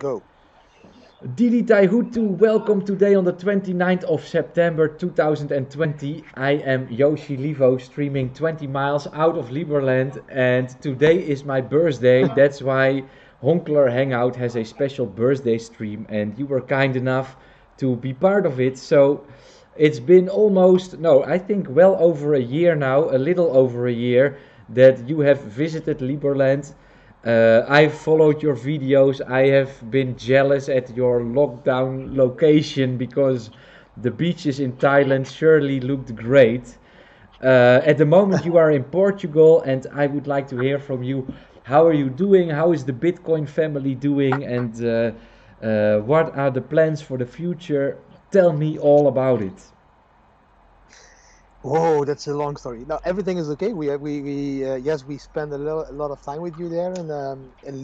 Go. Didi Taihuttu, welcome today on the 29th of September 2020. I am Yoshi Livo streaming 20 miles out of Liberland and today is my birthday. That's why HonklerHangout has a special birthday stream and you were kind enough to be part of it. So it's been almost, no, I think well over a year now, a little over a year that you have visited Liberland. I've followed your videos. I have been jealous at your lockdown location because the beaches in Thailand surely looked great. At the moment, you are in Portugal, and I would like to hear from you. How are you doing? How is the Bitcoin family doing? And what are the plans for the future? Tell me all about it. Whoa, that's a long story. Now everything is okay. Yes, we spent a lot of time with you there in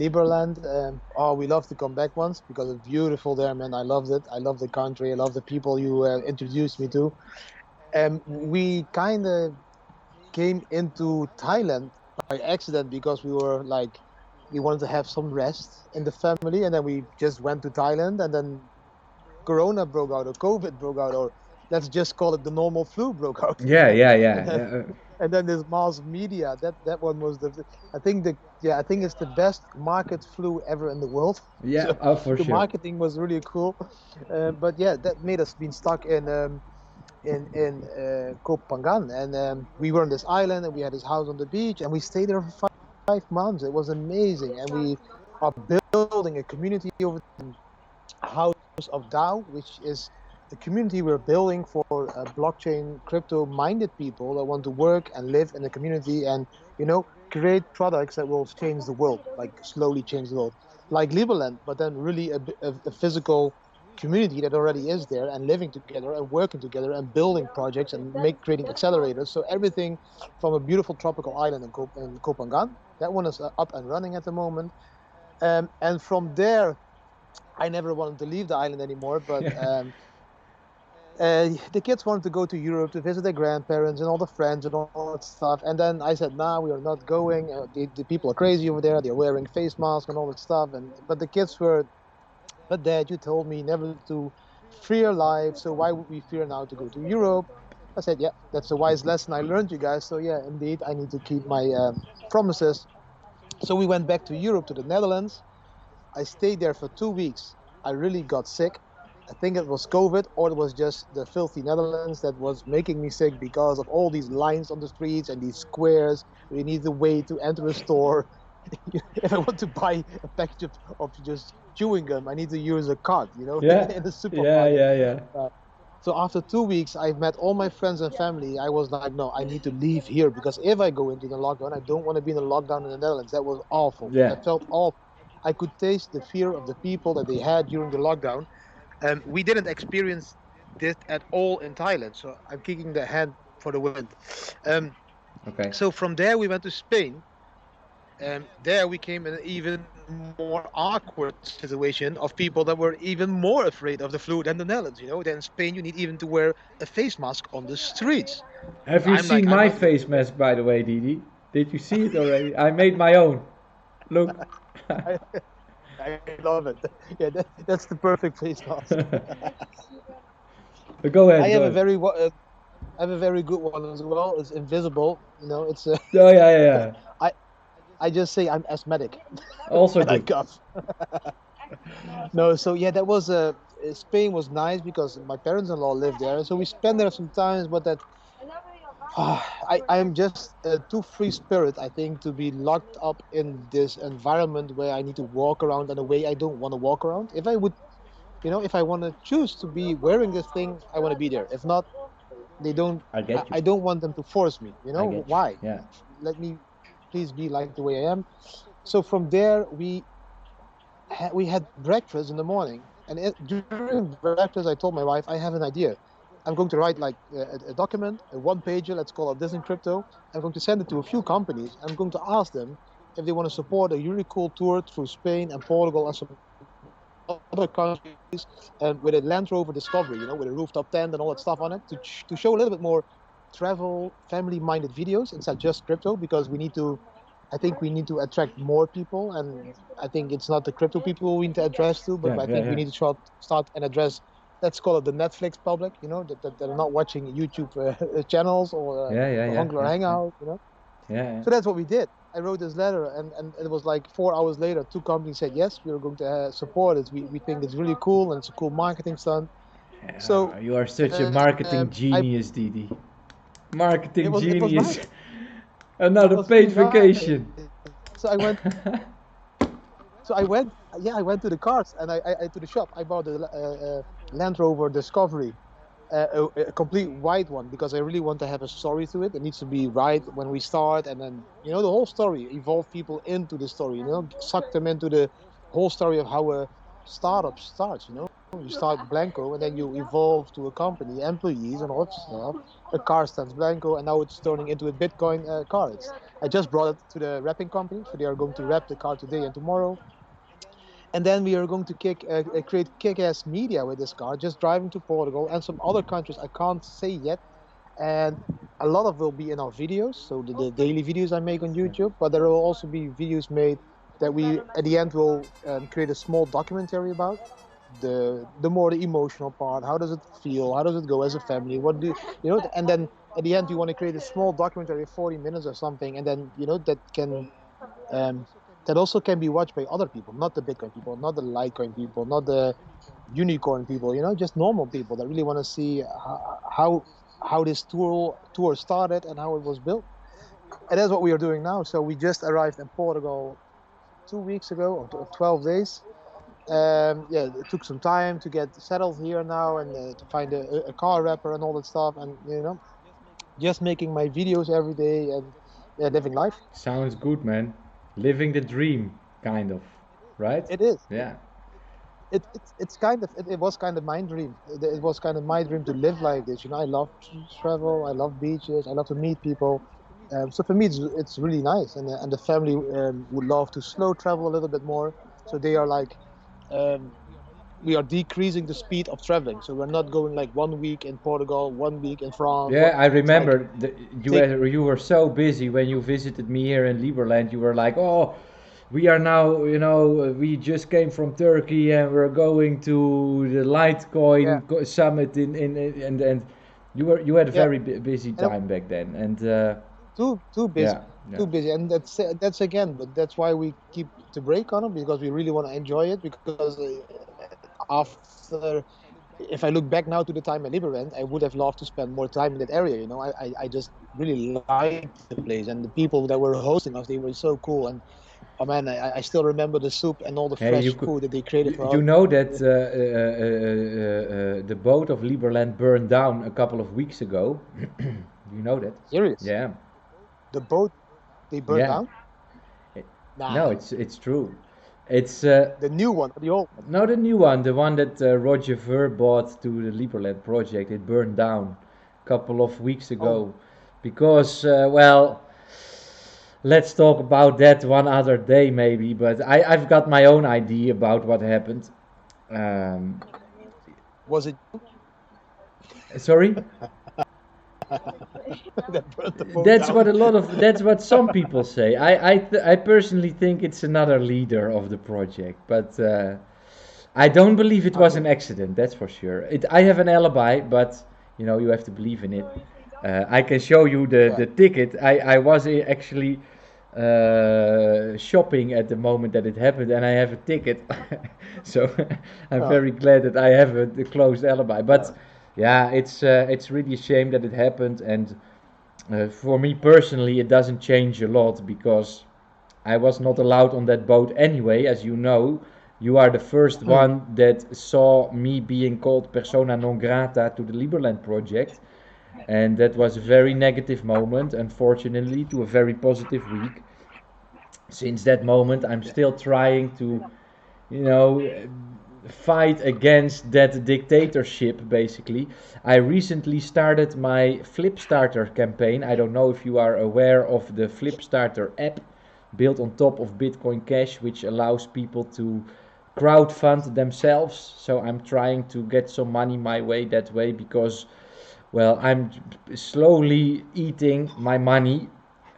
Liberland. Oh, we love to come back once because it's beautiful there, man. I loved it. I love the country. I love the people you introduced me to. We kind of came into Thailand by accident because we wanted to have some rest in the family, and then we just went to Thailand, and then Corona broke out, or COVID broke out, or let's just call it the normal flu broke out. Yeah, yeah, and yeah. then and then this mass media, that one was I think it's the best market flu ever in the world. Yeah, So oh, for the sure. marketing was really cool, but yeah, that made us been stuck in Koh Phangan, and we were on this island, and we had this house on the beach, and we stayed there for 5 months. It was amazing, and we are building a community over there, House of DAO, which is the community we're building for blockchain crypto minded people that want to work and live in a community and create products that will change the world, like slowly change the world, like Liberland, but then really a physical community that already is there and living together and working together and building projects and creating accelerators. So everything from a beautiful tropical island in Koh Phangan, that one is up and running at the moment. And from there, I never wanted to leave the island anymore, but the kids wanted to go to Europe to visit their grandparents and all the friends and all that stuff. And then I said, "Nah, we are not going. The people are crazy over there. They're wearing face masks and all that stuff." But the kids were, "But Dad, you told me never to fear life. So why would we fear now to go to Europe?" I said, "Yeah, that's a wise lesson I learned, you guys. So yeah, indeed, I need to keep my promises." So we went back to Europe, to the Netherlands. I stayed there for 2 weeks. I really got sick. I think it was COVID, or it was just the filthy Netherlands that was making me sick because of all these lines on the streets and these squares where you need to wait to enter a store. If I want to buy a package of just chewing gum, I need to use a card, Yeah, in the yeah, supermarket. yeah, yeah. Uh, so after 2 weeks, I've met all my friends and family. I was like, no, I need to leave here because if I go into the lockdown, I don't want to be in a lockdown in the Netherlands. That was awful. Yeah. That felt awful. I could taste the fear of the people that they had during the lockdown. We didn't experience this at all in Thailand, so I'm kicking the hand for the wind. Um, Okay. so from there, we went to Spain. There we came in an even more awkward situation of people that were even more afraid of the flu than the Netherlands. Then in Spain, you need even to wear a face mask on the streets. Have you I'm like, seen I'm my not going face to. mask, by the way, Didi? Did you see it already? I made my own. Look. I, I love it. Yeah, that's the perfect face mask. Go I ahead, go have a ahead. very I have a very good one as well. It's invisible. It's Oh, yeah, yeah, yeah. I I just say I'm asthmatic Also and I good. cough. No, so yeah, that was Spain was nice because my parents-in-law lived there, so we spent there sometimes. But that I'm just too free spirit, I think, to be locked up in this environment where I need to walk around in a way I don't want to walk around. If I would, if I want to choose to be wearing this thing, I want to be there. If not, they don't. I I, get you. I don't want them to force me. I get you. Why? Yeah. Let me please be like the way I am. So from there, we had breakfast in the morning, and during breakfast, I told my wife, I have an idea. I'm going to write like a document, a one pager, let's call it this in crypto. I'm going to send it to a few companies. I'm going to ask them if they want to support a really cool tour through Spain and Portugal and some other countries, with a Land Rover Discovery, with a rooftop tent and all that stuff on it, to show a little bit more travel, family-minded videos inside just crypto, because we need to I think we need to attract more people, and I think it's not the crypto people we need to address to, but Yeah, I yeah, think we yeah, need to start and address. Let's call it the Netflix public, that are not watching YouTube channels or yeah, yeah, the yeah, Honkler yeah, yeah, Hangout. yeah. So that's what we did. I wrote this letter, and it was like 4 hours later, two companies said yes, we are going to support it. We think it's really cool and it's a cool marketing stunt. So You are such a marketing I genius, Didi. it Marketing was genius. nice. It Another was really paid nice. vacation. So I went, yeah, I went to the cars and I to the shop. I bought a Land Rover Discovery, a complete white one because I really want to have a story to it. It needs to be right when we start, and then the whole story, evolve people into the story. Suck them into the whole story of how a startup starts. You start blanco and then you evolve to a company, employees, and all that stuff. A car stands blanco, and now it's turning into a Bitcoin car. I just brought it to the wrapping company, so they are going to wrap the car today and tomorrow. And then we are going to create kick-ass media with this car, just driving to Portugal and some other countries I can't say yet. And a lot of will be in our videos, so the daily videos I make on YouTube. But there will also be videos made that we at the end will create a small documentary about the more the emotional part. How does it feel? How does it go as a family? What do And then at the end, you want to create a small documentary of 40 minutes or something, and then um, that also can be watched by other people, not the Bitcoin people, not the Litecoin people, not the unicorn people. Just normal people that really want to see how this tour started and how it was built. And that's what we are doing now. So we just arrived in Portugal 2 weeks ago, or 12 days. Yeah, it took some time to get settled here now, and to find a car wrapper and all that stuff, and just making my videos every day, and yeah, living life. Sounds good, man. Living the dream, kind of. Right? It is. Yeah. It's kind of it was kind of my dream. It was kind of my dream to live like this. I love to travel. I love beaches. I love to meet people. So for me, it's really nice, and the family would love to slow travel a little bit more. So they are like, um, we are decreasing the speed of traveling. So we're not going like 1 week in Portugal, 1 week in France. Yeah, I It's like remember take you were so busy when you visited me here in Liberland. You were like, "Oh, we are now, we just came from Turkey and we're going to the yeah, Litecoin summit and you had a yeah, very busy and time back then." And too busy, yeah, yeah. and that's again, but that's why we keep the break on it, because we really want to enjoy it. Because after if I look back now to the time at Liberland, I would have loved to spend more time in that area. I just really liked the place, and the people that were hosting us, they were so cool. And oh man, I still remember the soup and all the Hey, fresh food that they created for us. you know that the boat of Liberland burned down a couple of weeks ago. You know that? Serious? Yeah, The boat they burned yeah. down? It- no, Nah, it's true. It's the new one, or the old one? no, the new one, the one that Roger Ver bought to the Liberland project. It burned down a couple of weeks Oh, ago because, well, let's talk about that one other day maybe. But I've got my own idea about what happened. Um, was it sorry. that burned the boat That's what down? a lot of that's what some people say. I personally think it's another leader of the project, but I don't believe it was Okay, an accident. That's for sure. I have an alibi, but you have to believe in it. I can show you the yeah, ticket. I was actually shopping at the moment that it happened, and I have a ticket. So I'm uh, very glad that I have a closed alibi. uh, But yeah, it's really a shame that it happened, and for me personally, it doesn't change a lot because I was not allowed on that boat anyway. As you know, you are the first hmm, one that saw me being called persona non grata to the Liberland project. And that was a very negative moment, unfortunately, to a very positive week. Since that moment, I'm yeah, still trying to, you know, fight against that dictatorship, basically. I recently started my Flipstarter campaign. I don't know if you are aware of the Flipstarter app built on top of Bitcoin Cash, which allows people to crowdfund themselves. So I'm trying to get some money my way that way because, well, I'm slowly eating my money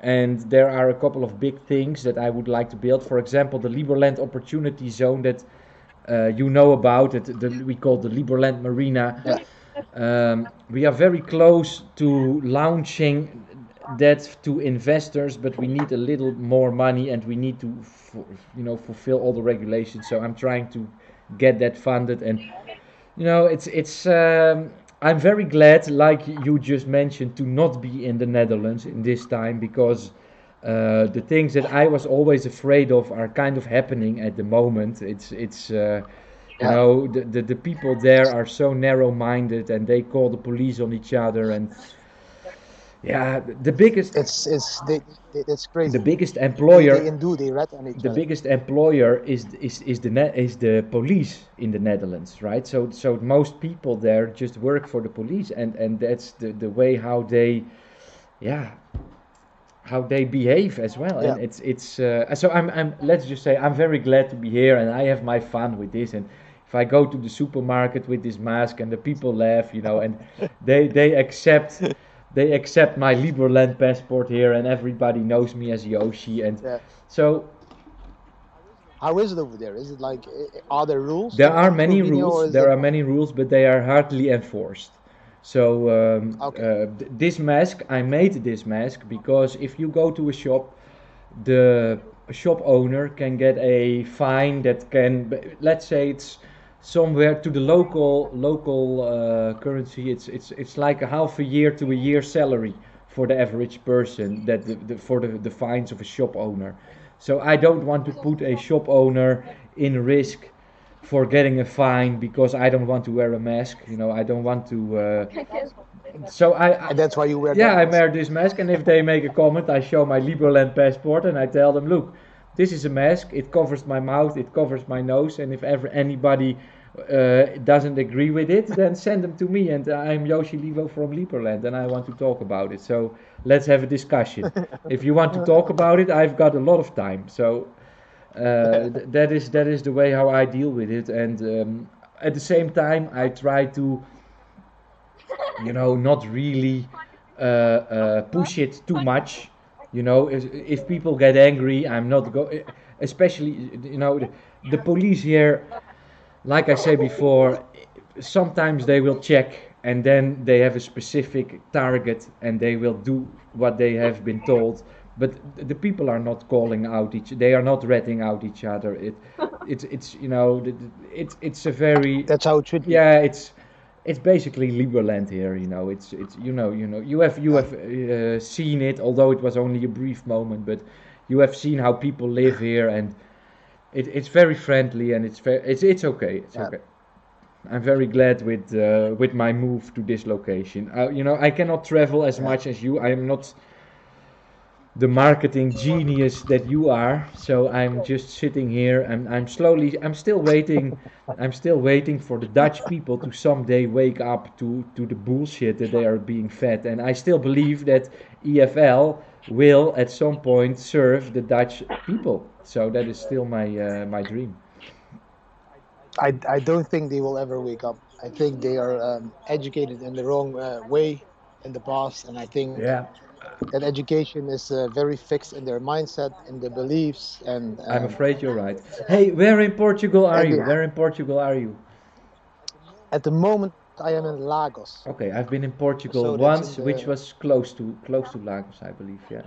and there are a couple of big things that I would like to build. For example, the Liberland Opportunity Zone that you know about it. We call the Liberland Marina. Yeah. We are very close to launching that to investors, but we need a little more money and we need to, fulfill all the regulations. So I'm trying to get that funded, and it's. I'm very glad, like you just mentioned, to not be in the Netherlands in this time because the things that I was always afraid of are kind of happening at the moment. Yeah. The people there are so narrow-minded and they call the police on each other, and yeah, It's the crazy. biggest They employer do, they rat on each the other. biggest employer is the police in the Netherlands, right? So most people there just work for the police, and that's the way yeah how they behave as well. Yeah. And it's so I'm let's just say I'm very glad to be here, and I have my fun with this. And if I go to the supermarket with this mask and the people laugh, and they accept my Liberland passport here, and everybody knows me as Yoshi. And Yeah. so How is it over there? Is it like, are there rules there are in many Slovenia, rules. or is There it? are many rules, but they are hardly enforced. So Okay. this mask, I made this mask because if you go to a shop, the shop owner can get a fine that can, let's say it's somewhere to the local currency. It's like a half a year to a year salary for the average person that for the fines of a shop owner. So I don't want to put a shop owner in risk for getting a fine because I don't want to wear a mask. I don't want to. So And that's why you wear yeah, that I mask. wear this mask, and if they make a comment, I show my Liberland passport and I tell them, look, this is a mask. It covers my mouth, it covers my nose, and if ever anybody doesn't agree with it, then send them to me. And I'm Yoshi Livo from Liberland, and I want to talk about it. So let's have a discussion. If you want to talk about it, I've got a lot of time. So that is the way how I deal with it, and at the same time, I try to not really push it too much. If people get angry, I'm not especially the police here, like I said before, sometimes they will check and then they have a specific target and they will do what they have been told. But the people are not calling out they are not ratting out each other. It's it's a very, That's how it should be. yeah, it's basically Liberland here. It's you have seen it, although it was only a brief moment, but you have seen how people live here, and it's very friendly, and it's okay. It's Yeah. okay. I'm very glad with my move to this location. I cannot travel as Yeah. much as you. I am not the marketing genius that you are. So I'm just sitting here and I'm still waiting for the Dutch people to someday wake up to the bullshit that they are being fed. And I still believe that EFL will at some point serve the Dutch people. So that is still my dream. I don't think they will ever wake up. I think they are educated in the wrong way in the past, and I think Yeah, that education is very fixed in their mindset, in their beliefs, I'm afraid you're right. Hey, where in Portugal are and they, you? Where in Portugal are you? at the moment I am in Lagos, Okay, I've been in Portugal so that's in once, the. which was close to Lagos, I believe. Yeah.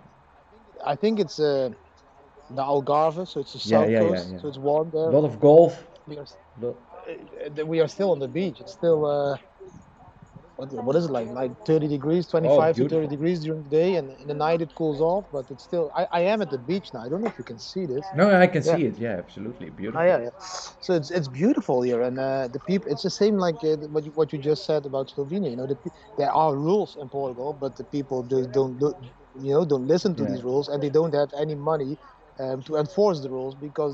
I think it's the Algarve, so it's the Yeah, south yeah, yeah, coast, yeah. so it's warm A there. lot of golf. We are Lo- we are still on the beach. It's still what is it like 30 degrees, Oh, 25 to 30 beautiful. degrees during the day, and in the night it cools off, but it's still. I am at the beach now. I don't know if you can see this. No, I can Yeah. see it. Yeah, absolutely. Oh, Beautiful. yeah, yeah. So it's beautiful here, and the people. It's the same like what you just said about Slovenia. There are rules in Portugal, but the people just don't listen to Yeah. these rules, and they don't have any money to enforce the rules because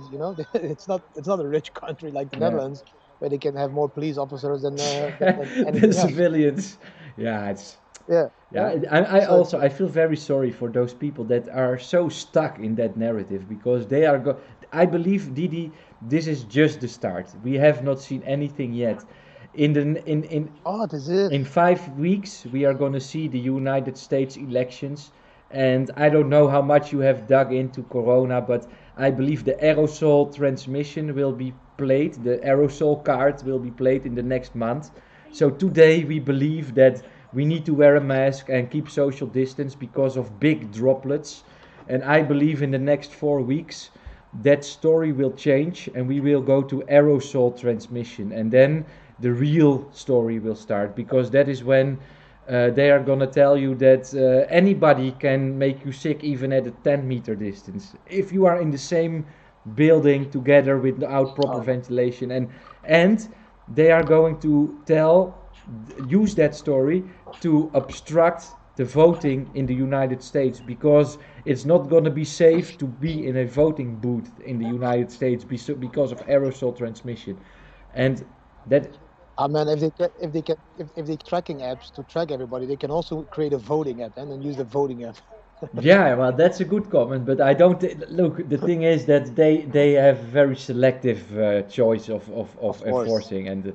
it's not a rich country like the Yeah. Netherlands where they can have more police officers than The anything else. civilians. Yeah, it's Yeah, yeah. yeah. I So also I feel very sorry for those people that are so stuck in that narrative because they are. I believe Didi, this is just the start. We have not seen anything yet. In the in oh, this is in 5 weeks we are going to see the United States elections, And I don't know how much you have dug into Corona, but I believe the aerosol transmission will be played, the aerosol card will be played in the next month. So today we believe that we need to wear a mask and keep social distance because of big droplets. And I believe in the next 4 weeks that story will change and we will go to aerosol transmission. And then the real story will start, because that is when they are gonna tell you that anybody can make you sick even at a 10-meter distance if you are in the same building together without proper Oh my. ventilation. And they are going to use that story to obstruct the voting in the United States, because it's not going to be safe to be in a voting booth in the United States because of aerosol transmission. And that I mean, if they tracking apps to track everybody, they can also create a voting app and then use the voting app. Yeah, well, that's a good comment, but I don't look. The thing is that they have very selective choice of Of course. enforcing, and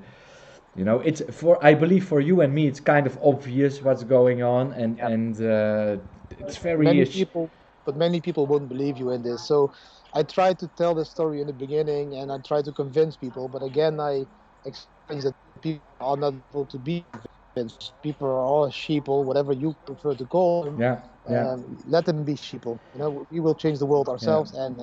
it's for, I believe, for you and me, it's kind of obvious what's going on, Yeah. and it's very Many people, but many people won't believe you in this. So I tried to tell the story in the beginning, and I tried to convince people. But again, I experienced that people are not able to be convinced. People are all sheeple, whatever you prefer to call them. yeah, yeah. Let them be sheeple. We will change the world Yeah. ourselves, and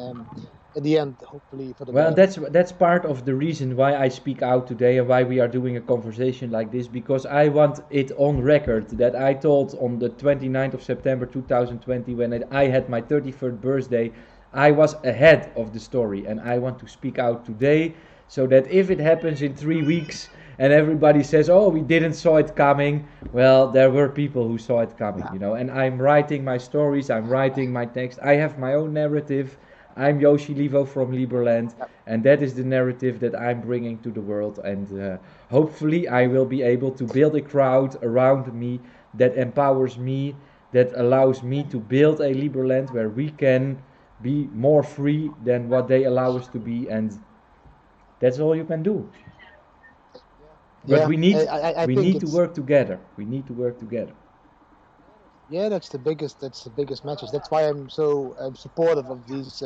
in the end, hopefully for the Well, better. that's part of the reason why I speak out today and why we are doing a conversation like this, because I want it on record that I told on the 29th of September 2020, when I had my 31st birthday, I was ahead of the story, and I want to speak out today so that if it happens in 3 weeks and everybody says, "Oh, we didn't saw it coming," well, there were people who saw it coming, Yeah. And I'm writing my stories, I'm writing my text, I have my own narrative. I'm Yoshi Livo from Liberland, Yeah. and that is the narrative that I'm bringing to the world. And hopefully, I will be able to build a crowd around me that empowers me, that allows me to build a Liberland where we can be more free than what they allow us to be. And that's all you can do. But Yeah. I we think need to it's. work together. We need to work together. Yeah, that's the biggest message. That's why I'm so supportive of these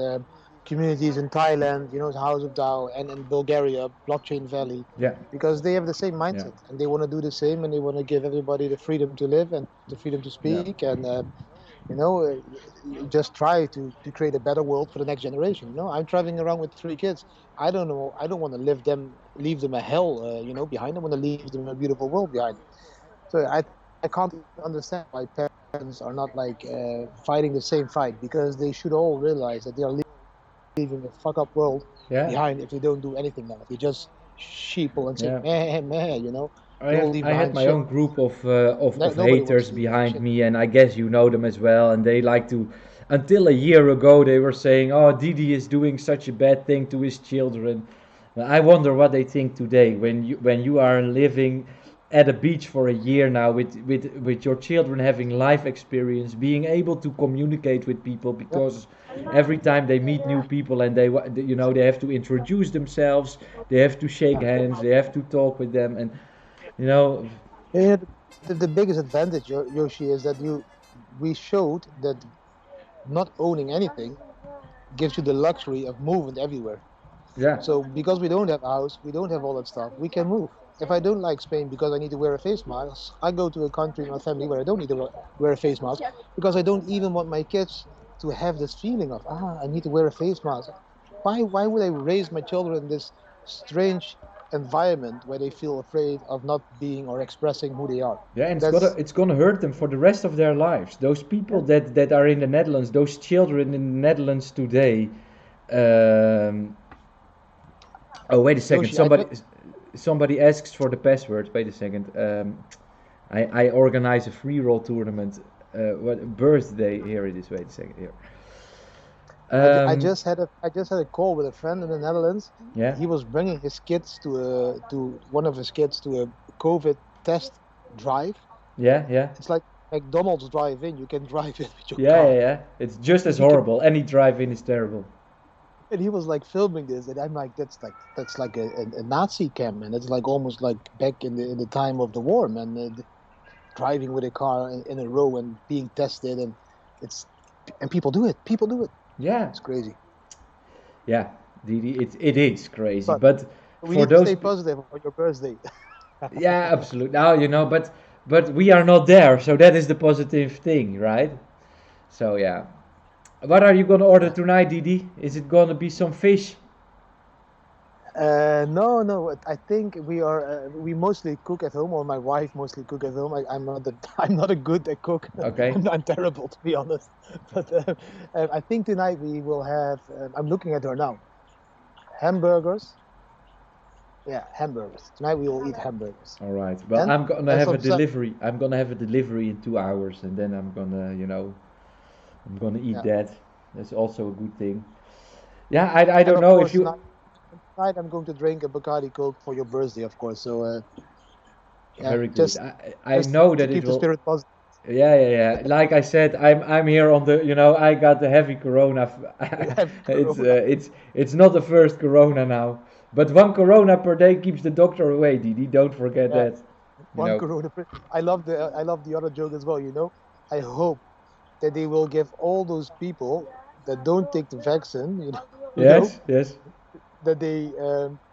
communities in Thailand, House of Dao, and in Bulgaria, Blockchain Valley, Yeah, because they have the same yeah, mindset and they want to do the same, and they want to give everybody the freedom to live and the freedom to yeah. speak, and you know uh, just try to create a better world for the next generation. I'm traveling around with 3 kids. I don't know. I don't want to leave them a hell, behind. I want to leave them a beautiful world behind. So I can't even understand why parents are not like fighting the same fight, because they should all realize that they are leaving a fuck up world Yeah, behind if they don't do anything now. If they just sheeple and say yeah. meh meh, I they will have leave I had behind my shit. own group of Nobody wants haters to leave behind behind shit. me, and I guess you know them as well. And they like to, until a year ago, they were saying, "Oh, Didi is doing such a bad thing to his children." Well, I wonder what they think today when you are living at a beach for a year now with your children having life experience, being able to communicate with people, Yeah. because every time they meet new people and they have to introduce themselves, they have to shake hands, they have to talk with them, and you know, Yeah, the biggest advantage, Yoshi, is that we showed that not owning anything gives you the luxury of moving everywhere. yeah, So because we don't have a house, we don't have all that stuff, we can move. If I don't like Spain because I need to wear a face mask, I go to a country in my family where I don't need to wear a face mask, because I don't even want my kids to have this feeling of, I need to wear a face mask. Why would I raise my children in this strange environment where they feel afraid of not being or expressing who they are? yeah, and That's it's gonna hurt them for the rest of their lives. Those people Yeah. that are in the Netherlands, those children in the Netherlands today. Um, oh, wait a second. Yoshi. I just Somebody asks for the password. Wait a second. I organize a free roll tournament. What birthday? Here it is. Wait a second. Here. Um, I just had a call with a friend in the Netherlands. yeah, He was bringing his kids to one of his kids to a COVID test drive. yeah, yeah, It's like McDonald's drive-in. You can drive in with your yeah, yeah, car. yeah. It's just as He can, horrible. Any drive-in is terrible. and he was like filming this, and I'm like, that's like a Nazi camp, man. It's like almost like back in the time of the war, man. Driving with a car in a row and being tested, and It's and people do it. People do it. Yeah, It's crazy. yeah, Didi, it is crazy. But But we for need to those, stay positive on your birthday. yeah, absolutely. Now but we are not there, so that is the positive thing, right? So yeah. What are you gonna order Yeah. tonight, Didi? Is it gonna be some fish? No, no. I think we are. We mostly cook at home, or my wife mostly cook at home. I'm not. I'm not a good at cook. Okay. I'm terrible, to be honest. But I think tonight we will have. I'm looking at her now. Hamburgers. Yeah, hamburgers. Tonight we will eat hamburgers All right. Well, I'm gonna and have a some. delivery. I'm gonna have a delivery in 2 hours, and then I'm gonna, I'm gonna eat Yeah, that. That's also a good thing. Yeah, I and don't of know if course you. tonight I'm going to drink a Bacardi Coke for your birthday, of course. So yeah, Very good. I just know to that it keep the will. spirit positive. Yeah, yeah, yeah. Like I said, I'm here on the. I got the heavy corona. You have It's Corona. it's not the first corona now, but one corona per day keeps the doctor away. Didi, don't forget Yeah, that. You one know. Corona. I love the other joke as well. I hope that they will give all those people that don't take the vaccine. Yes, yes. That they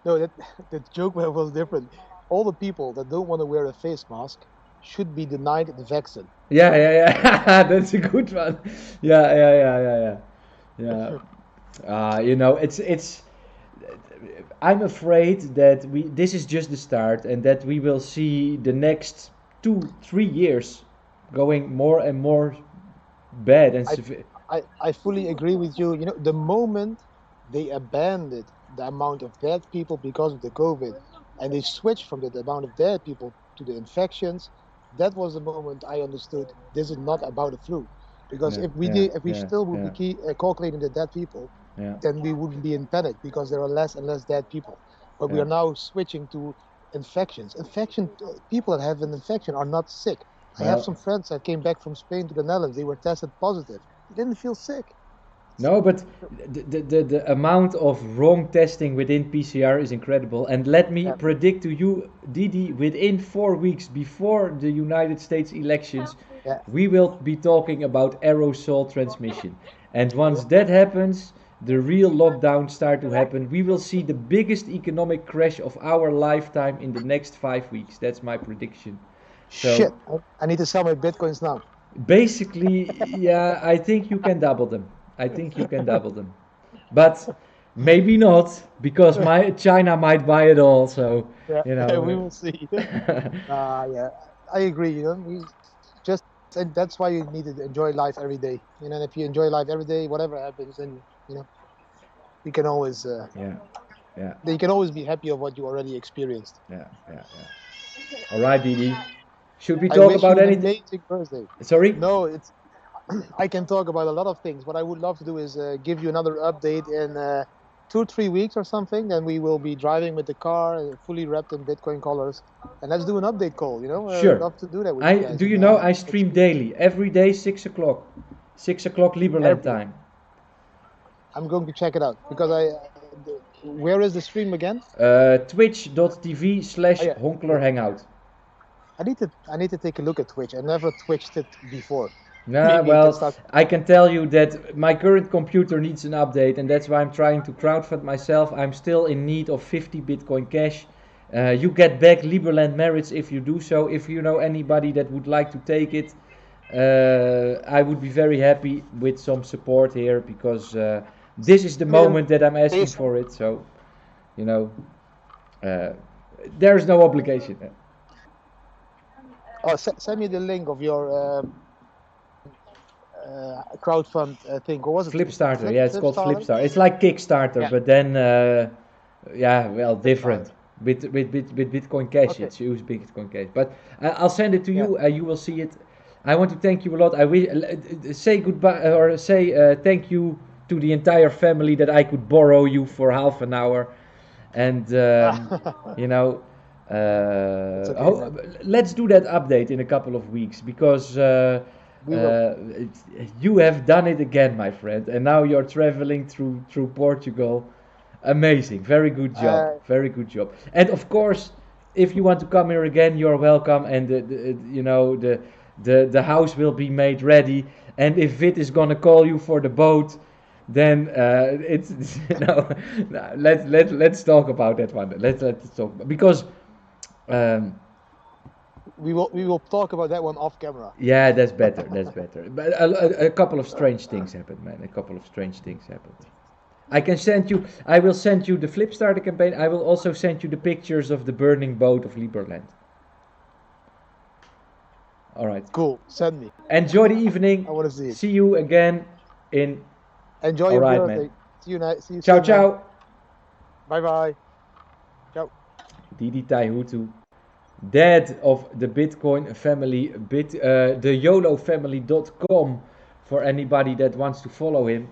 no that the joke was different. All the people that don't want to wear a face mask should be denied the vaccine. Yeah, yeah, yeah. That's a good one. Yeah, yeah, yeah, yeah, yeah. Yeah. It's. I'm afraid that we. This is just the start, and that we will see the next 2, 3 years going more and more bad and I, severe. I fully agree with you. The moment they abandoned the amount of dead people because of the COVID, and they switched from the amount of dead people to the infections, that was the moment I understood this is not about the flu. Because Yeah, yeah, if we yeah, still would be yeah, calculating the dead people, yeah, then we wouldn't be in panic because there are less and less dead people. But we yeah. are now switching to infections. People that have an infection are not sick. I have some Well, friends that came back from Spain to the Netherlands. They were tested positive. They didn't feel sick. no, but the amount of wrong testing within PCR is incredible. And let me Yeah, predict to you, Didi, within 4 weeks before the United States elections, yeah, we will be talking about aerosol transmission. And yeah. once that happens, the real lockdowns start to happen. We will see the biggest economic crash of our lifetime in the next 5 weeks. That's my prediction. So Shit, I need to sell my bitcoins now. basically, yeah, I think you can double them. I think you can double them, but maybe not because my China might buy it all. So Yeah, you we know, will see. Yeah, I agree. We just and that's why you need to enjoy life every day. And if you enjoy life every day, whatever happens, then you can always yeah, yeah, you can always be happy of what you already experienced. yeah, yeah, yeah. All right, Didi. Should we I talk wish you about an anything? amazing birthday. Sorry. No, it's I can talk about a lot of things. What I would love to do is give you another update in 2 or 3 weeks or something. Then we will be driving with the car, fully wrapped in Bitcoin colors, and let's do an update call. Sure. Love to do that with I you guys do and you know I stream experience daily every day 6 o'clock, 6 o'clock Liberland every. time. I'm going to check it out because where is the stream again? Twitch.tv Oh slash yeah, Honkler Twitch. Hangout. I need to take a look at Twitch. I never twitched it before. Nah, Maybe I can well, start. I can tell you that my current computer needs an update, and that's why I'm trying to crowdfund myself. I'm still in need of 50 Bitcoin Cash. You get back Liberland merits if you do so. If you know anybody that would like to take it, I would be very happy with some support here because this is the Send me moment that I'm asking please. for it. So, you know, uh, there's no obligation. Oh, send me the link of your crowdfund thing. What was it? Flipstarter, yeah, it's called Flipstarter. Flipstarter. It's like Kickstarter, Yeah, but then yeah, well, Flipstarter. different. With Bitcoin Cash, Okay. it's use Bitcoin Cash. But I'll send it to Yeah. you. You will see it. I want to thank you a lot. I wish say goodbye or say thank you to the entire family that I could borrow you for half an hour, and you know. It's okay, man. Let's do that update in a couple of weeks because We will. uh, you have done it again, my friend, and now you're traveling through Portugal. Amazing, very good job, Uh, very good job. And of course, if you want to come here again, you're welcome. And The house will be made ready, and if Vit is gonna call you for the boat, then it's no. Let's talk about that one. Let's talk because um, We will talk about that one off camera. yeah, that's better. That's better. But a couple of strange things happened, man. A couple of strange things happened. I can send you. I will send you the Flipstarter campaign. I will also send you the pictures of the burning boat of Liberland. All right. Cool. Send me. Enjoy the evening. I want to see it. See you again in. Enjoy All your right, birthday. man. See you night. See you Ciao, soon. ciao. Bye bye. Ciao. Didi Taihuttu, dad of the Bitcoin family, the YOLOfamily.com for anybody that wants to follow him.